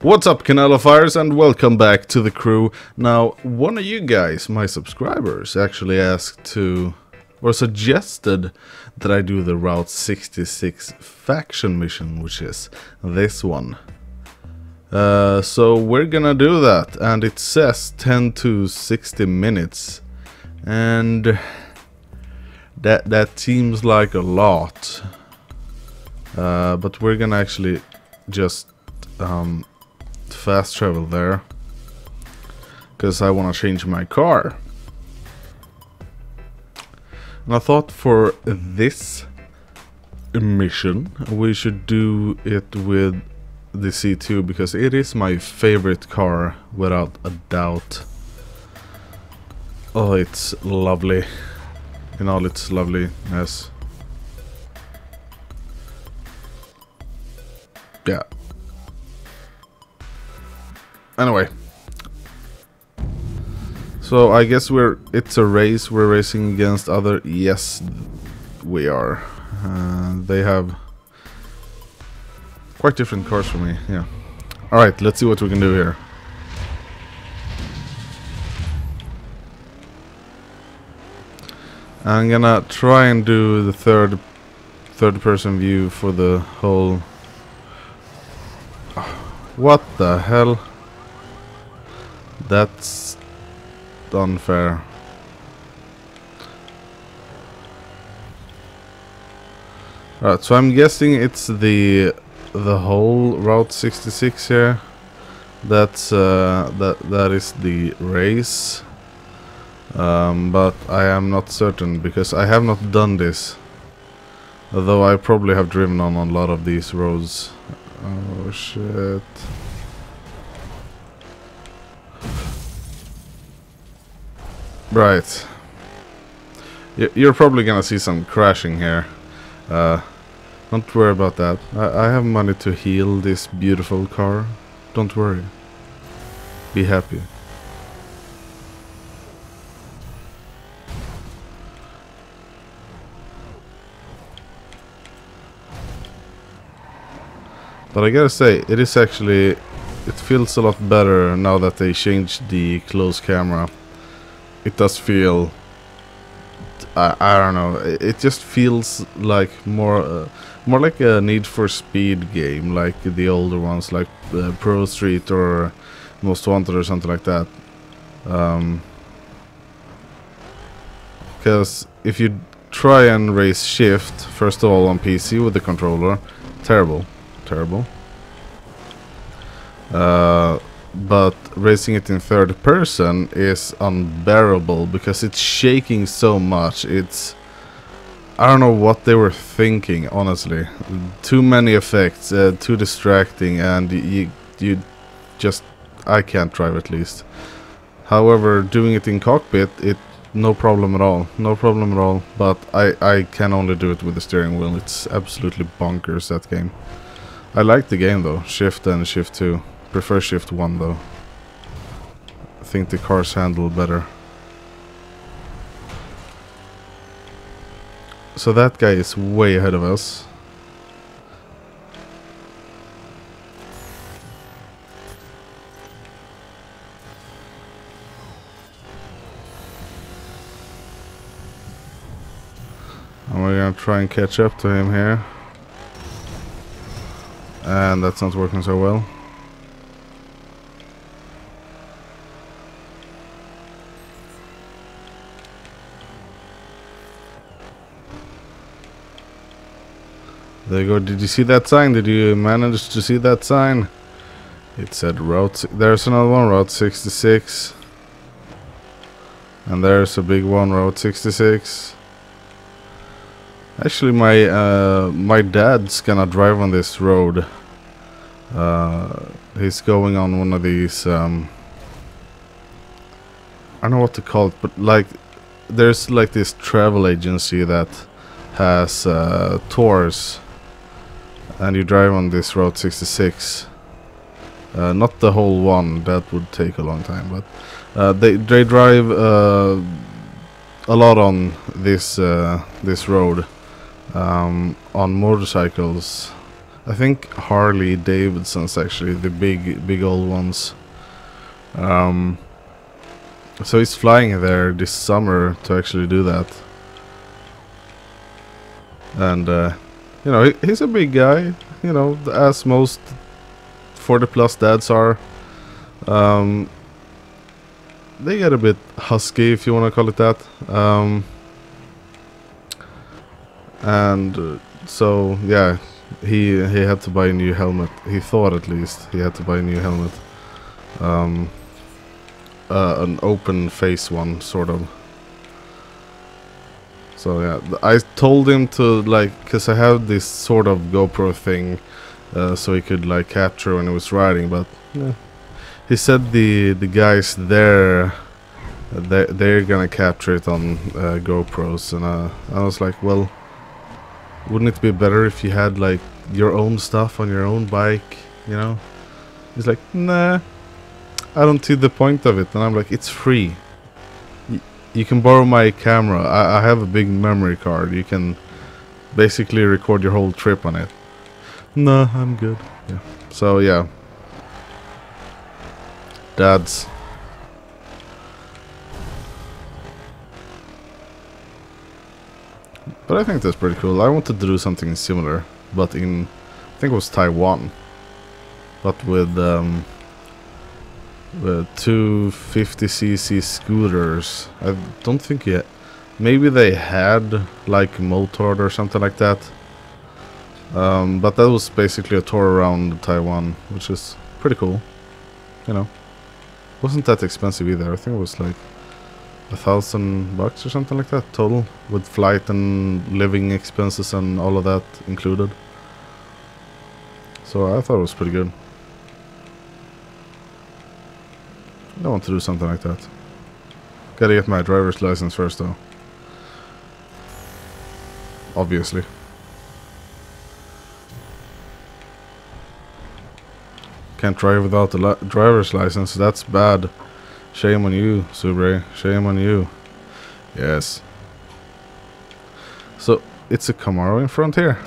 What's up, Canalifires, and welcome back to the crew. Now, one of you guys, my subscribers, actually asked to, or suggested that I do the Route 66 faction mission, which is this one. So we're gonna do that, and it says 10 to 60 minutes, and that seems like a lot. But we're gonna actually just fast travel there, because I want to change my car. And I thought for this mission we should do it with the C2, because it is my favorite car without a doubt. Oh, it's lovely in all its loveliness. Yeah. Anyway, so I guess it's a race. We're racing against other. Yes, we are. They have quite different cars from me. Yeah. All right, let's see what we can do here. I'm gonna try and do the third person view for the whole. What the hell? That's unfair. Alright, so I'm guessing it's the whole Route 66 here. That's that is the race. But I am not certain, because I have not done this. Although I probably have driven on a lot of these roads. Oh shit. Right. You're probably gonna see some crashing here. Don't worry about that. I have money to heal this beautiful car. Don't worry. Be happy. But I gotta say, it is actually... it feels a lot better now that they changed the close camera. It does feel... I don't know. It just feels like more like a Need for Speed game, like the older ones, like Pro Street or Most Wanted or something like that. Because if you try and race Shift, first of all on PC with the controller, terrible. But racing it in third person is unbearable, because it's shaking so much. I don't know what they were thinking, honestly. Too many effects, too distracting, and you just... I can't drive, at least. However, doing it in cockpit, no problem at all. But I can only do it with the steering wheel. It's absolutely bonkers, that game. I like the game though, Shift and Shift 2. Prefer Shift 1 though. I think the cars handle better. So that guy is way ahead of us. And we're gonna try and catch up to him here. And that's not working so well. There you go. Did you see that sign? Did you manage to see that sign? It said Route... There's another one, Route 66. And there's a big one, Route 66. Actually, my dad's gonna drive on this road. He's going on one of these... I don't know what to call it, but like... There's like this travel agency that has tours. And you drive on this Route 66. Not the whole one, that would take a long time, but they drive a lot on this road on motorcycles, I think Harley Davidson's actually the big old ones. So he's flying there this summer to actually do that. And you know, he's a big guy, you know, as most 40+ dads are. They get a bit husky, if you want to call it that. So yeah, he had to buy a new helmet. He thought, at least, he had to buy a new helmet. An open face one, sort of. So yeah, I told him to, like, because I have this sort of GoPro thing, so he could like capture when he was riding, but yeah. He said the guys there, they're gonna capture it on GoPros, and I was like, well, wouldn't it be better if you had like your own stuff on your own bike, you know? He's like, nah, I don't see the point of it. And I'm like, it's free. You can borrow my camera. I have a big memory card. You can basically record your whole trip on it. No, I'm good. Yeah. So yeah. Dads. But I think that's pretty cool. I wanted to do something similar, but in, I think it was Taiwan. But with 250cc scooters. I don't think yet. Maybe they had like Motard or something like that. But that was basically a tour around Taiwan, which is pretty cool. You know, wasn't that expensive either. I think it was like $1,000 or something like that total, with flight and living expenses and all of that included. So I thought it was pretty good. I want to do something like that. Gotta get my driver's license first though. Obviously. Can't drive without the driver's license. That's bad. Shame on you, Subre. Shame on you. Yes. So, it's a Camaro in front here.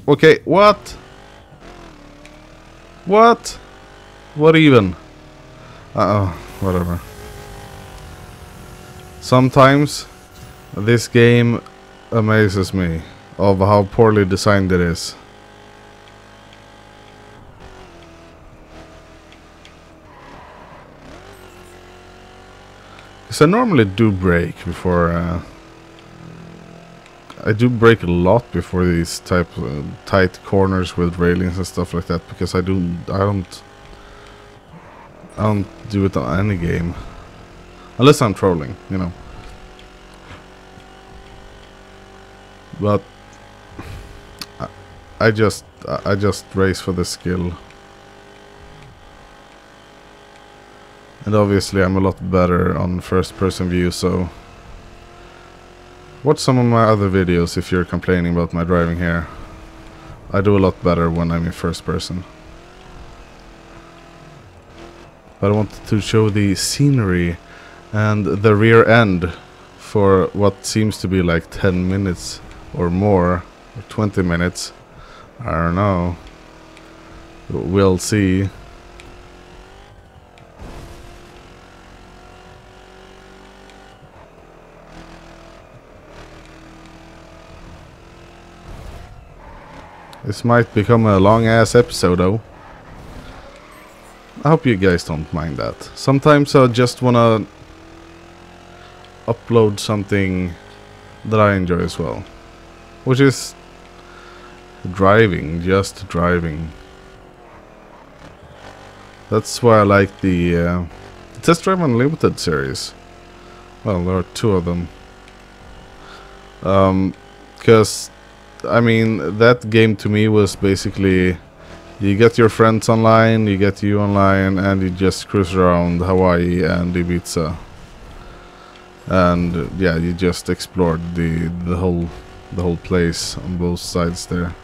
Okay, what? What? What even? Whatever. Sometimes this game amazes me of how poorly designed it is. Because I normally do brake before I do brake a lot before these tight corners with railings and stuff like that, because I don't do it on any game unless I'm trolling, you know. But I just race for the skill. And obviously I'm a lot better on first person view, so watch some of my other videos if you're complaining about my driving here. I do a lot better when I'm in first person. But I wanted to show the scenery and the rear end for what seems to be like 10 minutes or more, or 20 minutes. I don't know. We'll see. This might become a long-ass episode, though. I hope you guys don't mind that. Sometimes I just wanna upload something that I enjoy as well, which is driving, just driving. That's why I like the Test Drive Unlimited series. Well, there are two of them. Because I mean, that game to me was basically, you get your friends online, you get you online, and you just cruise around Hawaii and Ibiza. And yeah, you just explored the whole place on both sides there.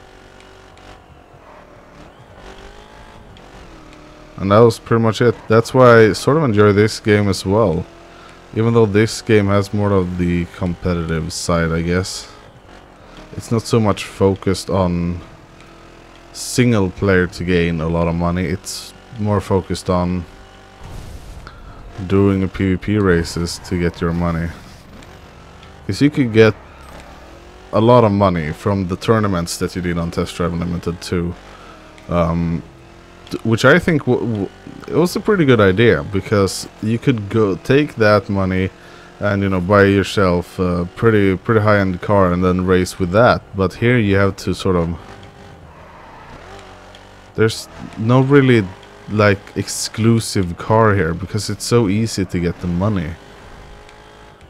And that was pretty much it. That's why I sort of enjoy this game as well. Even though this game has more of the competitive side, I guess. It's not so much focused on single player to gain a lot of money. It's more focused on doing a PvP races to get your money. Because you could get a lot of money from the tournaments that you did on Test Drive Unlimited 2. Which I think it was a pretty good idea, because you could go take that money and, you know, buy yourself a pretty high-end car and then race with that. But here you have to sort of... There's no really like exclusive car here, because it's so easy to get the money.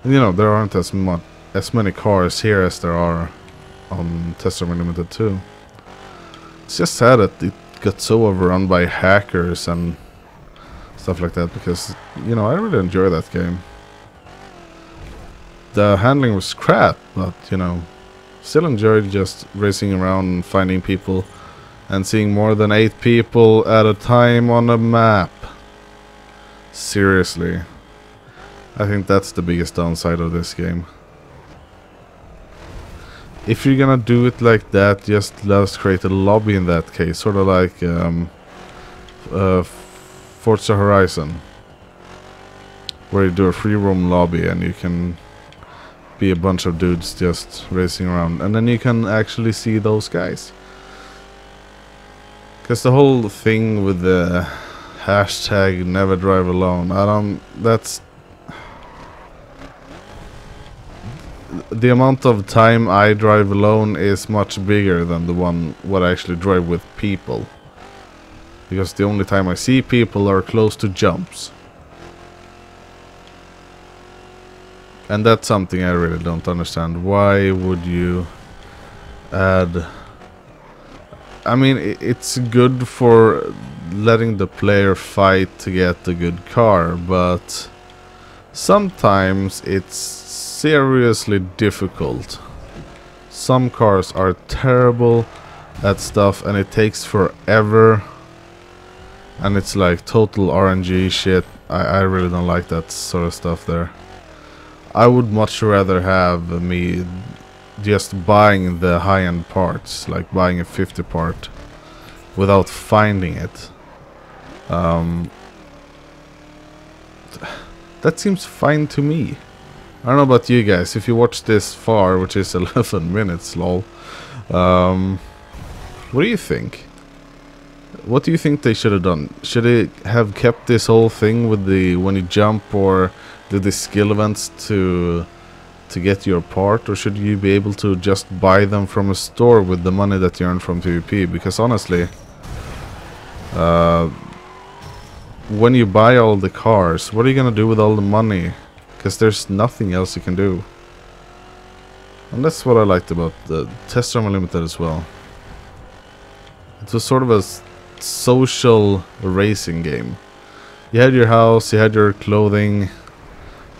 And, you know, there aren't as many cars here as there are on Test Drive Unlimited 2. It's just sad that it got so overrun by hackers and stuff like that, because, you know, I really enjoy that game. The handling was crap, but, you know, still enjoyed just racing around and finding people and seeing more than 8 people at a time on a map. Seriously. I think that's the biggest downside of this game. If you're gonna do it like that, just let us create a lobby in that case. Sort of like Forza Horizon, where you do a free roam lobby and you can be a bunch of dudes just racing around, and then you can actually see those guys. Because the whole thing with the hashtag never drive alone, that's... The amount of time I drive alone is much bigger than the one what I actually drive with people. Because the only time I see people are close to jumps. And that's something I really don't understand. Why would you add... I mean, it's good for letting the player fight to get a good car, but sometimes it's seriously difficult. Some cars are terrible at stuff and it takes forever, and it's like total RNG shit. I really don't like that sort of stuff there. I would much rather have me just buying the high-end parts, like buying a 50 part without finding it. That seems fine to me. I don't know about you guys. If you watch this far, which is 11 minutes, lol, what do you think? What do you think they should have done? Should they have kept this whole thing with the when you jump, or do the skill events to get your part, or should you be able to just buy them from a store with the money that you earn from PvP? Because honestly, when you buy all the cars, what are you gonna do with all the money? Because there's nothing else you can do. And that's what I liked about the Test Drive Unlimited as well. It was sort of a social racing game. You had your house, you had your clothing,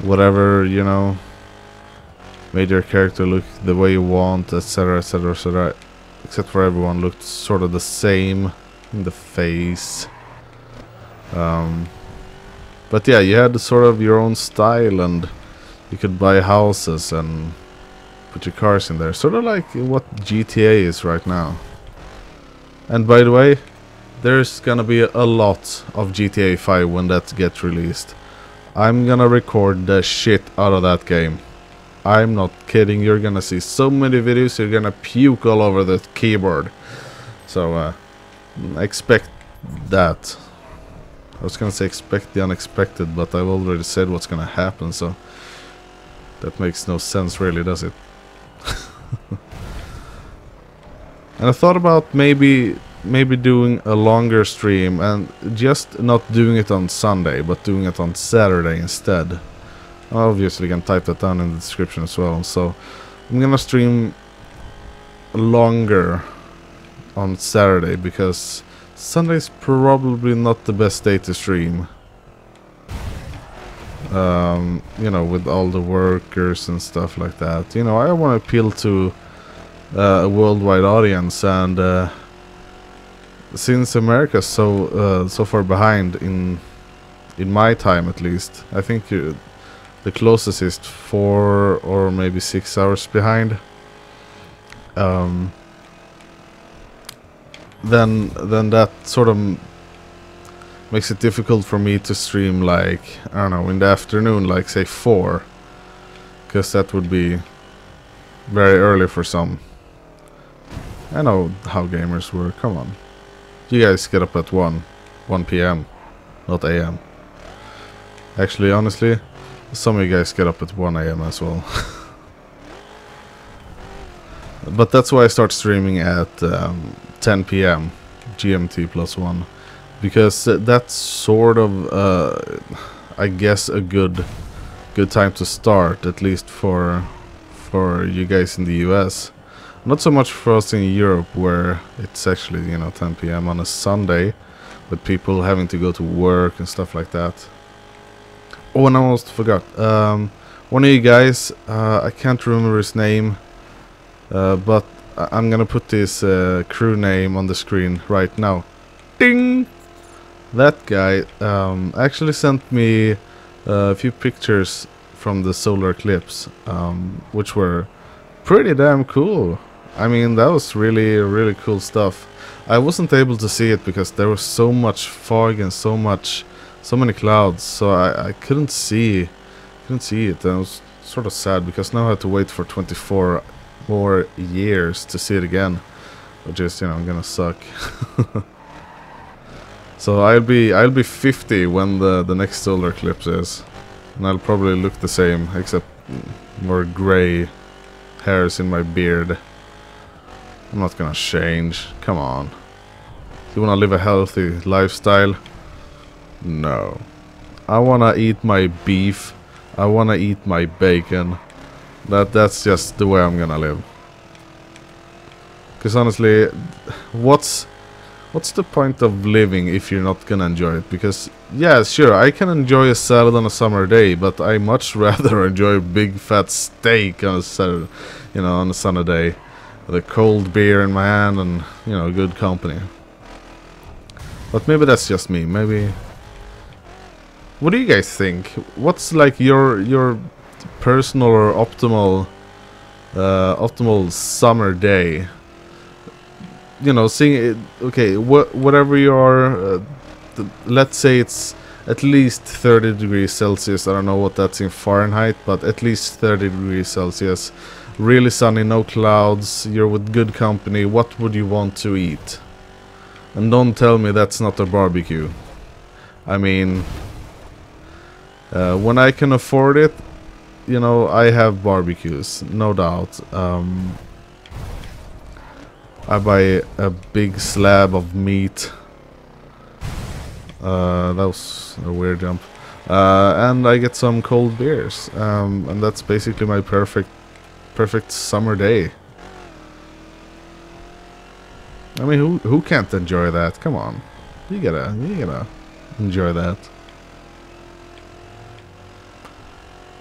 whatever, you know, made your character look the way you want, etc, etc, etc. Except for everyone looked sort of the same in the face. But yeah, you had sort of your own style, and you could buy houses and put your cars in there. Sort of like what GTA is right now. And by the way, there's gonna be a lot of GTA 5 when that gets released. I'm gonna record the shit out of that game. I'm not kidding. You're gonna see so many videos, you're gonna puke all over the keyboard. So expect that. I was gonna say expect the unexpected, but I've already said what's gonna happen, so that makes no sense really, does it? And I thought about maybe doing a longer stream, and just not doing it on Sunday, but doing it on Saturday instead. Obviously you can type that down in the description as well. So I'm gonna stream longer on Saturday, because Sunday is probably not the best day to stream. You know, with all the workers and stuff like that. You know, I want to appeal to a worldwide audience, and since America's so far behind in my time, at least, I think the closest is 4 or maybe 6 hours behind. then that sort of makes it difficult for me to stream, like, I don't know, in the afternoon, like say 4, because that would be very early for some. I know how gamers work, come on. You guys get up at 1 p.m, not a.m. Actually, honestly, some of you guys get up at 1 a.m. as well. But that's why I start streaming at 10 p.m. GMT +1. Because that's sort of, I guess, a good time to start, at least for you guys in the US. Not so much for us in Europe, where it's actually, you know, 10 p.m. on a Sunday, with people having to go to work and stuff like that. Oh, and I almost forgot. One of you guys, I can't remember his name, but I'm gonna put this crew name on the screen right now. Ding! That guy actually sent me a few pictures from the solar eclipse, which were pretty damn cool. I mean, that was really cool stuff. I wasn't able to see it because there was so much fog and so many clouds, so I couldn't see it, and it was sort of sad because now I have to wait for 24 more years to see it again, which is, you know, gonna suck. So I'll be 50 when the next solar eclipse is, and I'll probably look the same, except more gray hairs in my beard. I'm not gonna change. Come on. You wanna live a healthy lifestyle? No. I wanna eat my beef. I wanna eat my bacon. That's just the way I'm gonna live. Because honestly, what's the point of living if you're not gonna enjoy it? Because, yeah, sure, I can enjoy a salad on a summer day, but I much rather enjoy a big fat steak on a Saturday, you know, on a sunny day, with a cold beer in my hand and, you know, good company. But maybe that's just me. Maybe. What do you guys think? What's like your personal or optimal summer day? You know, seeing it, okay, whatever you are, let's say it's at least 30 degrees Celsius. I don't know what that's in Fahrenheit, but at least 30 degrees Celsius. Really sunny, no clouds, you're with good company. What would you want to eat? And don't tell me that's not a barbecue. I mean, when I can afford it, you know, I have barbecues, no doubt. I buy a big slab of meat. That was a weird jump. And I get some cold beers. And that's basically my perfect summer day. I mean, who can't enjoy that? Come on. You gotta enjoy that.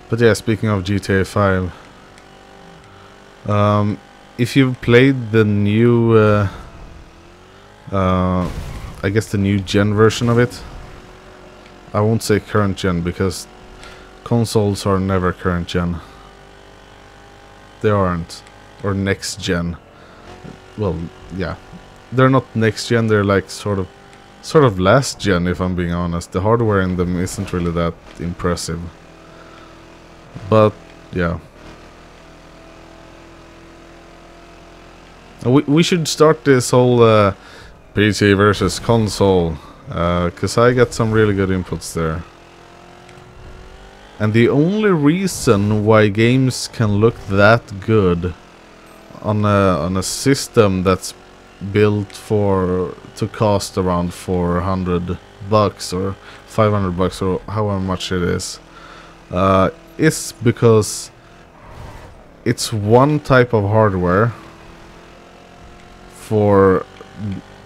But yeah, speaking of GTA 5, if you've played the new, I guess the new gen version of it, I won't say current gen because consoles are never current gen. They aren't, or next gen. Well, yeah, they're not next gen. They're like sort of last gen, if I'm being honest. The hardware in them isn't really that impressive. But yeah. We should start this whole PC versus console, because I got some really good inputs there. And the only reason why games can look that good on a system that's built to cost around $400 or $500 or however much it is because it's one type of hardware for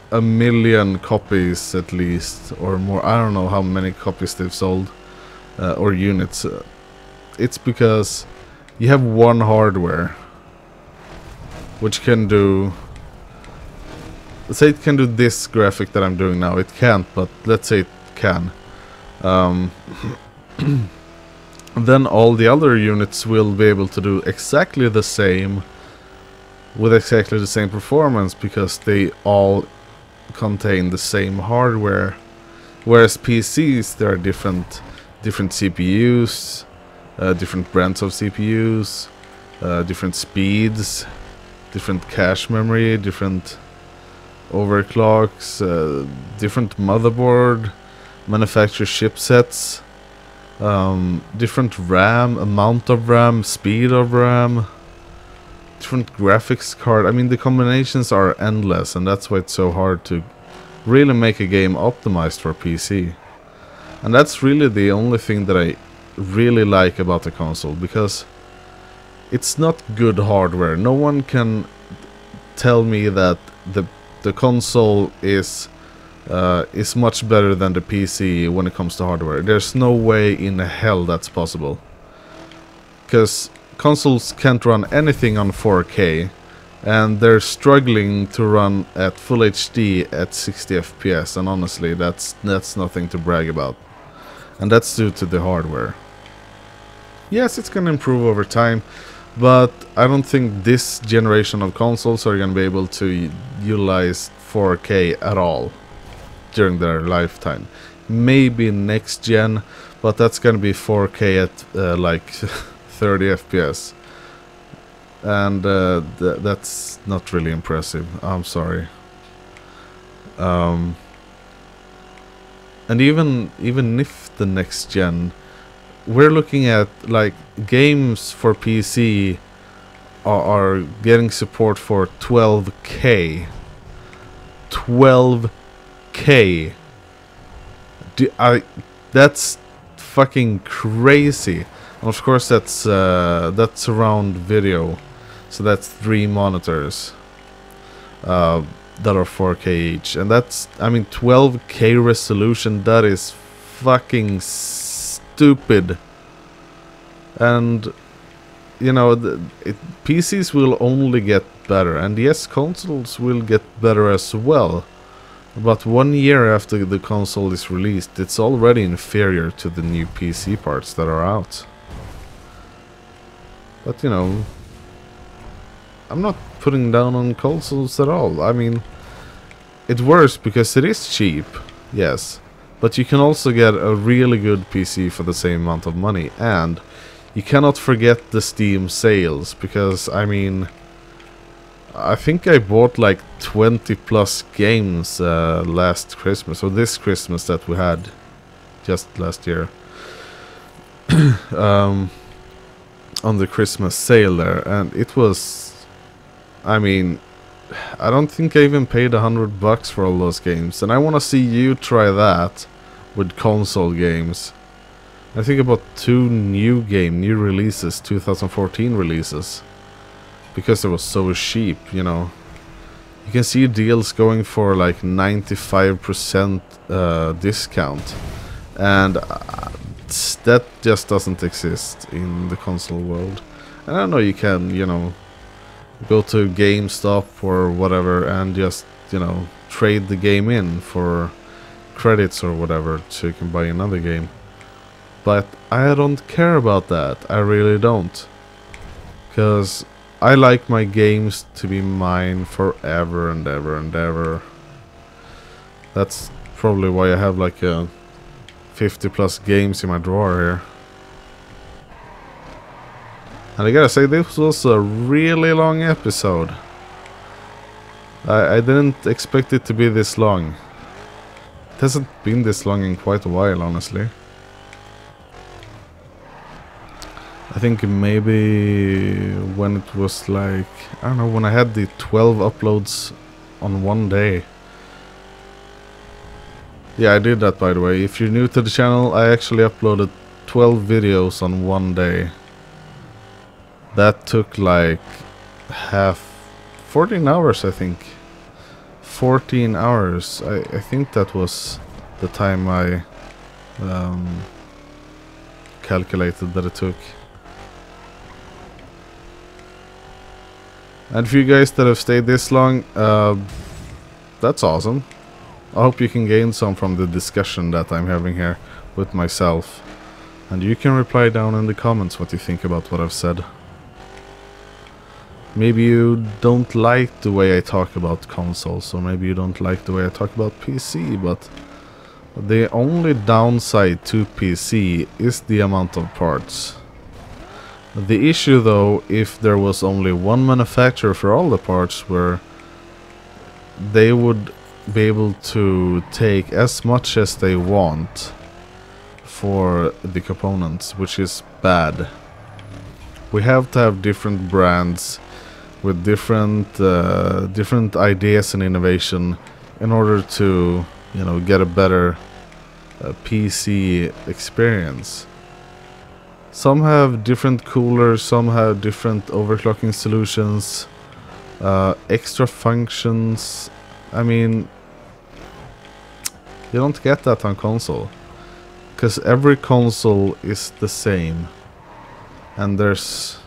1 million copies at least, or more. I don't know how many copies they've sold, or units. It's because you have one hardware which can do, let's say it can do this graphic that I'm doing now. It can't, but let's say it can. Then all the other units will be able to do exactly the same with exactly the same performance because they all contain the same hardware. Whereas PCs, there are different CPUs, different brands of CPUs, different speeds, different cache memory, different overclocks, different motherboard, manufacturer chipsets, different RAM, amount of RAM, speed of RAM, different graphics card. I mean, the combinations are endless, and that's why it's so hard to really make a game optimized for PC. And that's really the only thing that I really like about the console, because it's not good hardware. No one can tell me that the console is much better than the PC when it comes to hardware. There's no way in hell that's possible, because consoles can't run anything on 4K, and they're struggling to run at full HD at 60 FPS, and honestly, that's nothing to brag about. And that's due to the hardware. Yes, it's gonna improve over time, but I don't think this generation of consoles are gonna be able to utilize 4K at all during their lifetime. Maybe next gen, but that's gonna be 4K at like 30 FPS. And that's not really impressive. I'm sorry. And even if the next gen, we're looking at like games for PC are getting support for 12K. 12K. That's fucking crazy. And of course that's surround video. So that's 3 monitors that are 4K each, and that's, I mean, 12K resolution. That is fucking stupid. And you know, PCs will only get better, and yes, consoles will get better as well. But 1 year after the console is released, it's already inferior to the new PC parts that are out. But you know, I'm not putting down on consoles at all. I mean, it works because it is cheap, yes. But you can also get a really good PC for the same amount of money. And you cannot forget the Steam sales, because, I mean, I think I bought like 20 plus games last Christmas, or this Christmas that we had just last year. On the Christmas sale there, and it was, I mean, I don't think I even paid $100 for all those games, and I want to see you try that with console games. I think about 2 new releases, 2014 releases, because it was so cheap, you know. You can see deals going for like 95% discount, and that just doesn't exist in the console world. And I know you can, you know, go to GameStop or whatever and just, you know, trade the game in for credits or whatever so you can buy another game. But I don't care about that. I really don't. Because I like my games to be mine forever and ever and ever. That's probably why I have like a 50 plus games in my drawer here. And I gotta say, this was a really long episode. I didn't expect it to be this long. It hasn't been this long in quite a while, honestly. I think maybe when it was like, I don't know, when I had the 12 uploads on one day. Yeah, I did that, by the way. If you're new to the channel, I actually uploaded 12 videos on one day. That took like 14 hours, I think. 14 hours. I think that was the time I calculated that it took. And for you guys that have stayed this long, that's awesome. I hope you can gain some from the discussion that I'm having here with myself. And you can reply down in the comments what you think about what I've said. Maybe you don't like the way I talk about consoles, or maybe you don't like the way I talk about PC, but the only downside to PC is the amount of parts. The issue though, if there was only one manufacturer for all the parts, where they would be able to take as much as they want for the components, which is bad. We have to have different brands with different ideas and innovation in order to, you know, get a better PC experience. Some have different coolers, some have different overclocking solutions, extra functions. I mean, you don't get that on console, because every console is the same, and there's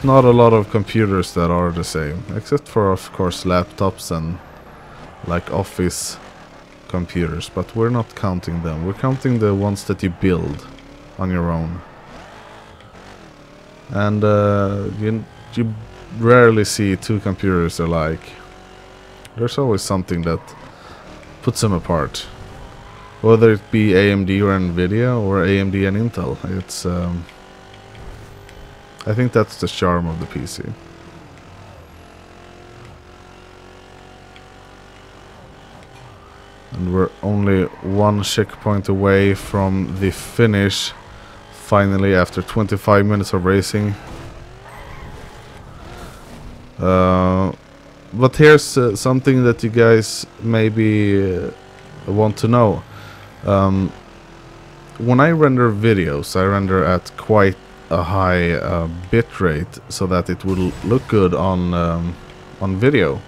not a lot of computers that are the same, except for, of course, laptops and like office computers, but we're not counting them. We're counting the ones that you build on your own. And you rarely see two computers alike. There's always something that puts them apart, whether it be AMD or Nvidia or AMD and Intel. It's I think that's the charm of the PC. And we're only one checkpoint away from the finish, finally, after 25 minutes of racing. But here's something that you guys maybe want to know. When I render videos, I render at quite a high bitrate so that it will look good on video.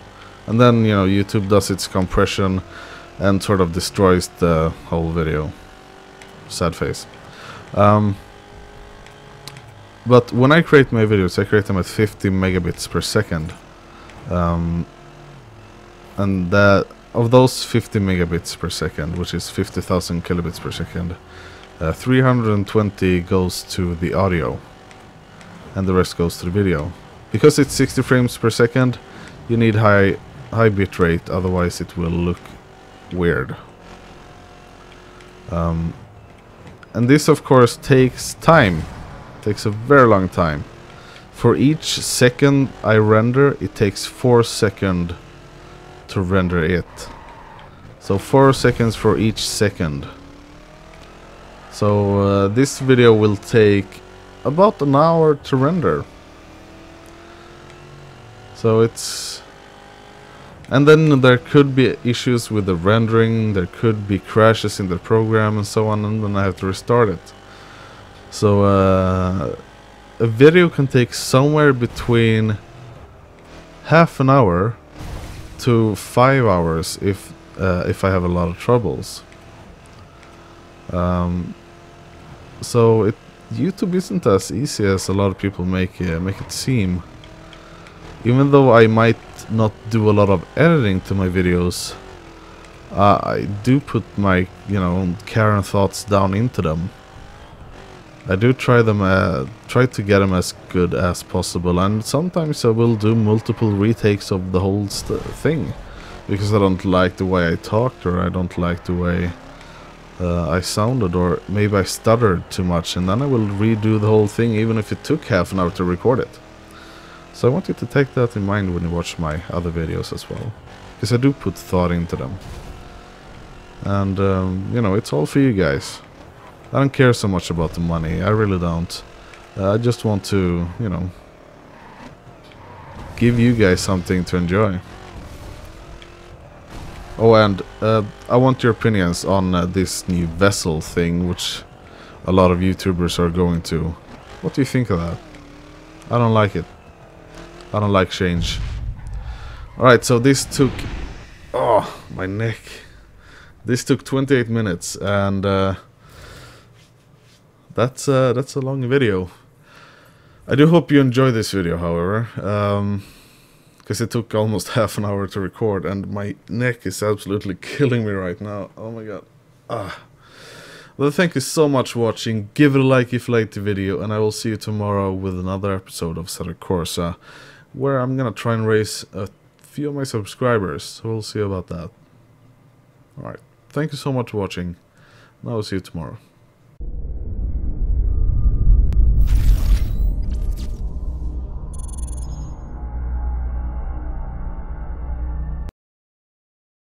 And then, you know, YouTube does its compression and sort of destroys the whole video. Sad face. But when I create my videos, I create them at 50 megabits per second. And that, of those 50 megabits per second, which is 50,000 kilobits per second, 320 goes to the audio, and the rest goes to the video. Because it's 60 frames per second, you need high bitrate, otherwise it will look weird. And this, of course, takes time. Takes a very long time. For each second I render, it takes 4 seconds to render it. So 4 seconds for each second. So this video will take about an hour to render. So it's... And then there could be issues with the rendering, there could be crashes in the program and so on, and then I have to restart it. So a video can take somewhere between half an hour to 5 hours if I have a lot of troubles. So YouTube isn't as easy as a lot of people make it seem. Even though I might not do a lot of editing to my videos, I do put my, you know, care and thoughts down into them. I do try to get them as good as possible, and sometimes I will do multiple retakes of the whole thing, because I don't like the way I talked, or I don't like the way I sounded, or maybe I stuttered too much, and then I will redo the whole thing, even if it took half an hour to record it. So I want you to take that in mind when you watch my other videos as well, because I do put thought into them. And you know, it's all for you guys. I don't care so much about the money, I really don't. I just want to, you know, give you guys something to enjoy. Oh, and I want your opinions on this new vessel thing, which a lot of YouTubers are going to. What do you think of that? I don't like it. I don't like change. Alright, so this took... Oh, my neck. This took 28 minutes, and that's a long video. I do hope you enjoy this video, however, because it took almost half an hour to record, and my neck is absolutely killing me right now. Oh my god. Well, thank you so much for watching. Give it a like if you liked the video, and I will see you tomorrow with another episode of Assetto Corsa. where I'm gonna try and raise a few of my subscribers, so we'll see about that. Alright, thank you so much for watching, and I will see you tomorrow.